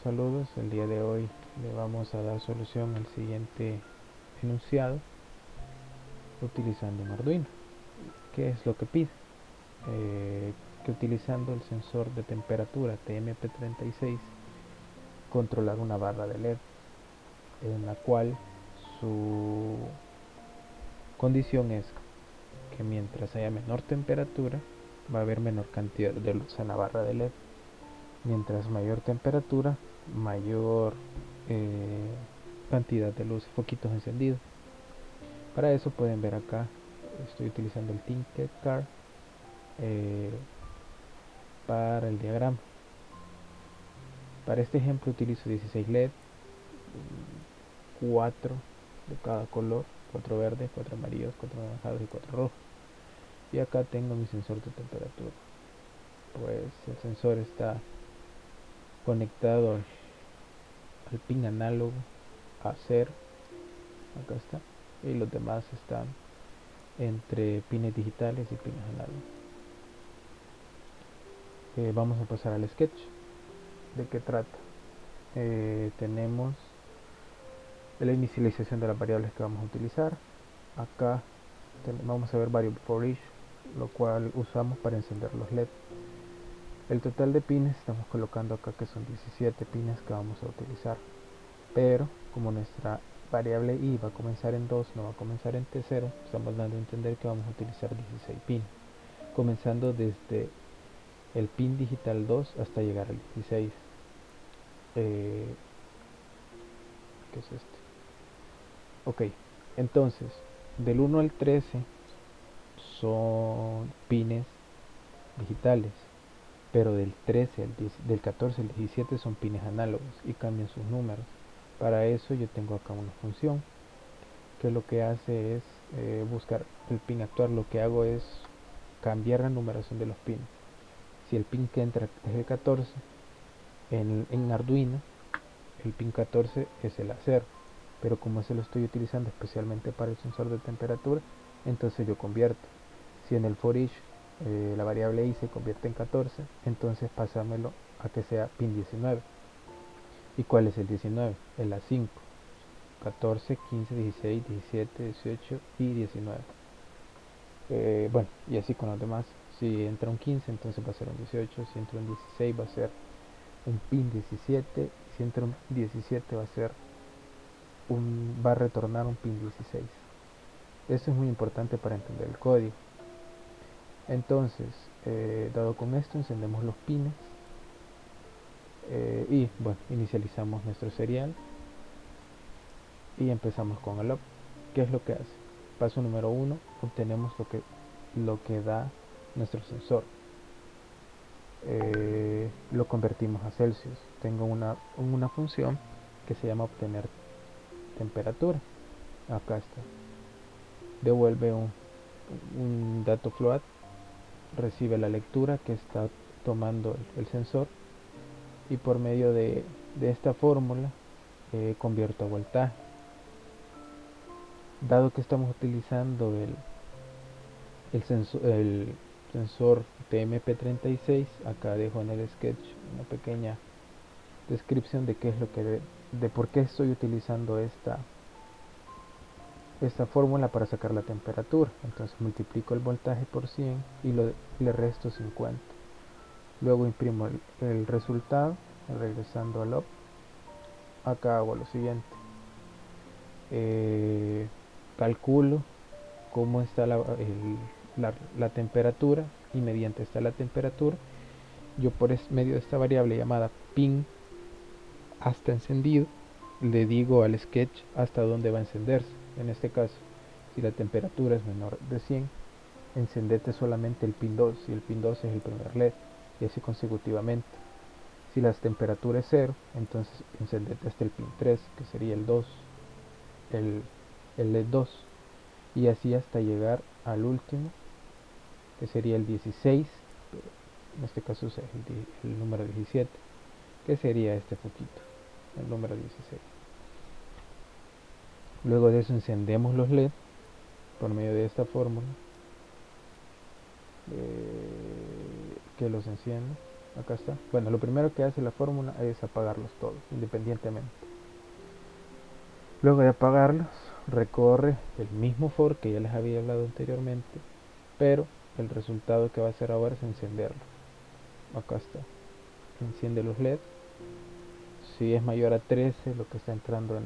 Saludos, el día de hoy le vamos a dar solución al siguiente enunciado utilizando un Arduino. ¿Qué es lo que pide? Que utilizando el sensor de temperatura TMP36 controlar una barra de LED en la cual su condición es que mientras haya menor temperatura va a haber menor cantidad de luz en la barra de LED. Mientras mayor temperatura, mayor cantidad de luz y foquitos encendidos. Para eso pueden ver acá, estoy utilizando el Tinkercad para el diagrama. Para este ejemplo utilizo 16 LED, 4 de cada color, 4 verdes, 4 amarillos, 4 anaranjados y 4 rojos. Y acá tengo mi sensor de temperatura. Pues el sensor está conectado al pin análogo a 0. Acá está. Y los demás están entre pines digitales y pines análogos. Vamos a pasar al sketch. ¿De qué trata? Tenemos la inicialización de las variables que vamos a utilizar. Acá vamos a ver variable for each, lo cual usamos para encender los LED. El total de pines estamos colocando acá que son 17 pines que vamos a utilizar, pero como nuestra variable i va a comenzar en 2, no va a comenzar en T0, estamos dando a entender que vamos a utilizar 16 pines, comenzando desde el pin digital 2 hasta llegar al 16. ¿Qué es este? Ok, entonces del 1 al 13 son pines digitales, pero del 13 del 14 al 17 son pines análogos y cambian sus números. Para eso yo tengo acá una función que lo que hace es buscar el pin actual. Lo que hago es cambiar la numeración de los pines. Si el pin que entra es el 14, en Arduino el pin 14 es el A0, pero como ese lo estoy utilizando especialmente para el sensor de temperatura, entonces yo convierto. Si en el for each la variable i se convierte en 14, entonces pásamelo a que sea pin 19. ¿Y cuál es el 19? El A5. 14, 15, 16, 17, 18 y 19. Bueno, y así con los demás. Si entra un 15, entonces va a ser un 18. Si entra un 16, va a ser un pin 17. Y si entra un 17, va a retornar un pin 16. Esto es muy importante para entender el código. Entonces, dado con esto, encendemos los pines y bueno, inicializamos nuestro serial y empezamos con el up. ¿Qué es lo que hace? Paso número 1, obtenemos lo que da nuestro sensor. Lo convertimos a Celsius. Tengo una función que se llama obtener temperatura. Acá está. Devuelve un dato float, recibe la lectura que está tomando el sensor y por medio de esta fórmula convierto a voltaje. Dado que estamos utilizando el sensor TMP36, acá dejo en el sketch una pequeña descripción de qué es lo que de por qué estoy utilizando esta fórmula para sacar la temperatura. Entonces multiplico el voltaje por 100 y le resto 50. Luego imprimo el resultado regresando al up. Acá hago lo siguiente. Calculo cómo está la temperatura y mediante esta la temperatura yo por medio de esta variable llamada pin hasta encendido le digo al sketch hasta dónde va a encenderse. En este caso, si la temperatura es menor de 100, encendete solamente el pin 2 y el pin 2 es el primer LED y así consecutivamente. Si la temperatura es 0, entonces encendete hasta el pin 3, que sería el 2, el LED 2, y así hasta llegar al último, que sería el 16, en este caso es el número 17, que sería este foquito, el número 16. Luego de eso encendemos los LED por medio de esta fórmula que los enciende. Acá está. Bueno, lo primero que hace la fórmula es apagarlos todos, independientemente. Luego de apagarlos, recorre el mismo for que ya les había hablado anteriormente, pero el resultado que va a hacer ahora es encenderlo. Acá está. Enciende los LED. Si es mayor a 13 lo que está entrando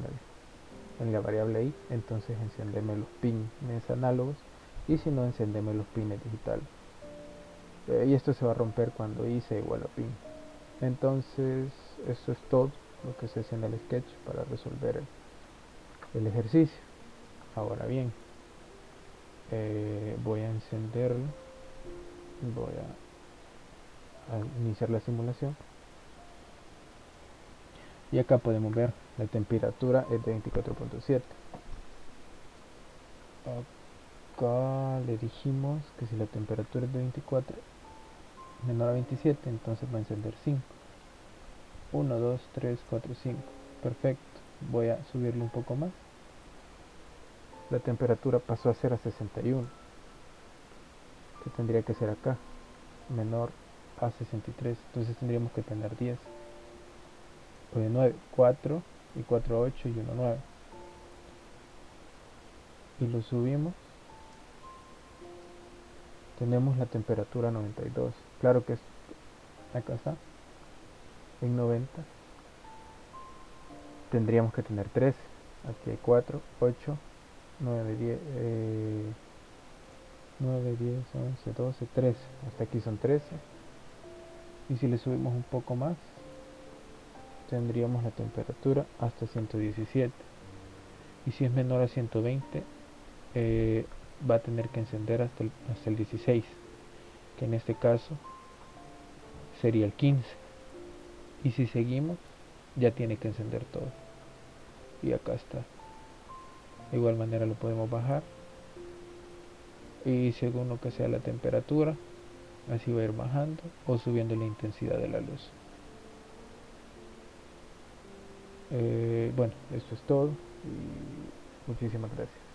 en la variable i, entonces encendeme los pines análogos, y si no, encendeme los pines digitales. Y esto se va a romper cuando i sea igual a pin. Entonces, eso es todo lo que se hace en el sketch para resolver el ejercicio. Ahora bien, voy a encenderlo, voy a iniciar la simulación, y acá podemos ver la temperatura es de 24.7. Acá le dijimos que si la temperatura es de 24 menor a 27, entonces va a encender 5. 1, 2, 3, 4, 5. Perfecto. Voy a subirle un poco más. La temperatura pasó a ser a 61. Que tendría que ser acá. Menor a 63. Entonces tendríamos que tener 10. O de 9. 4 y 4, 8 y 1, 9. Y lo subimos. Tenemos la temperatura 92. Claro que es. Acá está. En 90. Tendríamos que tener 13. Aquí hay 4, 8, 9, 10. 9, 10, 11, 12, 13. Hasta aquí son 13. Y si le subimos un poco más, tendríamos la temperatura hasta 117. Y si es menor a 120, va a tener que encender hasta el 16, que en este caso sería el 15. Y si seguimos, ya tiene que encender todo. Y acá está. De igual manera lo podemos bajar. Y según lo que sea la temperatura, así va a ir bajando o subiendo la intensidad de la luz. Bueno, esto es todo y muchísimas gracias.